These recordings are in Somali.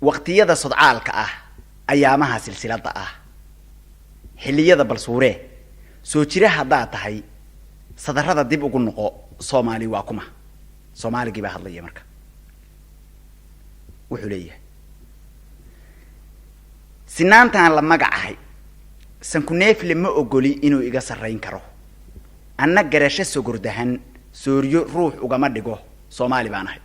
waqtiyada sodcaalka ah ayaamaha silsilada ah xilliyada balsuure soo jira hadaa tahay sadarada dib ugu noqo Soomaali waa kuma Soomaaligi baa hadlaya marka wuxuu leeyahay sinaantaan la magacahay sankuneefle ma ogoli inuu iga sarreyn karo anna garasho sogordahan sooriyo ruux ugama dhigo Soomaali baan ahay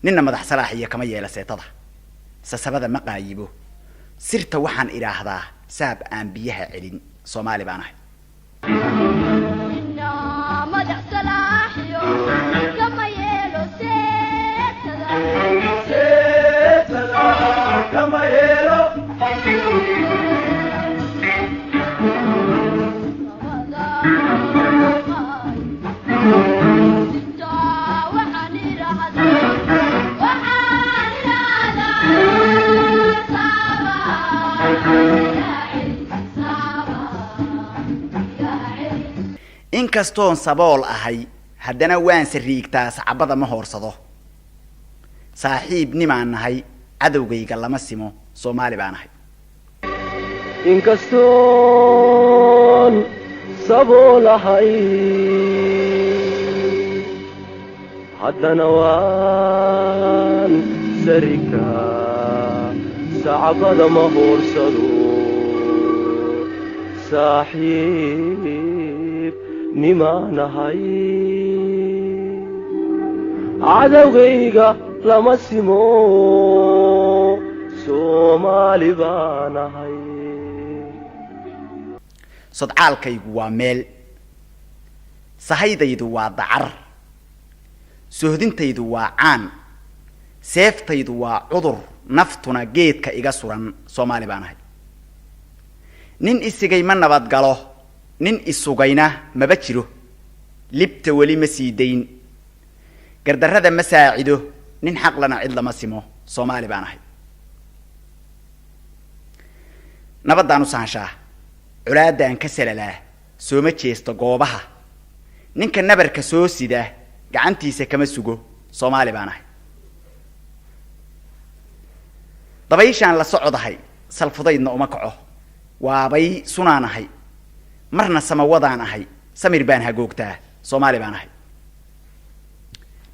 nina madax salaaxiya kama yeela seetada sasabada ma qaayibo sirta waxaan iraahdaa saab aan biyaha celin Soomaali baan ahay nina madax salaaxiyo kama yeelo seetada kama yeelo inkastoon sabool ahay haddana waan sariigtaa sacabada ma hoorsado saaxiib nimaan nahay cadowgayga lama simo Soomaali baan ahay inkastoon sabool ahay haddana waan sariigtaa sacabada ma hoorsado saaxiib nimaanahay cadowgayga lama simo Soomaali baan ahay sodcaalkaygu waa meel sahaydaydu waa dacar sohdintaydu waa caan seeftaydu waa cudur naftuna geedka iga suran Soomaali baan ahay nin isigay ma nabad galo nin isugayna maba jiro libta wali ma siidayn gardarrada ma saacido nin xaq lana cid lama simo Soomaali baan ahay nabadaan u saanshaa culaadaan ka salalaa soo ma jeesto goobaha ninka nabarka soo sida gacantiisa kama sugo Soomaali baan ahay dabayshaan la socdahay salfudaydna uma kaco waabay sunaanahay marna samawadaan ahay samir baan hagoogtaa Soomaali baan ahay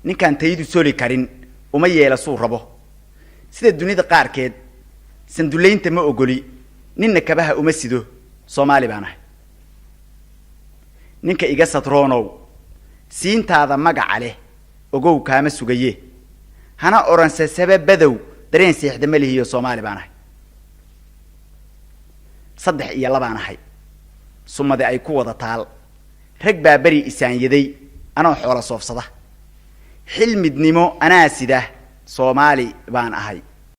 ninkaan taydu soli karin uma yeela suu rabo sida dunida qaarkeed sanduleynta ma ogoli ninna kabaha uma sido Soomaali baan ahay ninka iga sadroonow siintaada magaca leh ogow kaama sugaye hana oranse sababadow dareen seexda ma lihiyo Soomaali baan ahay saddex iyo labaan ahay sumade ay ku wada taal rag baa bari isaanyaday anoo xoola soofsada xilmidnimo anaa sida Soomaali baan ahay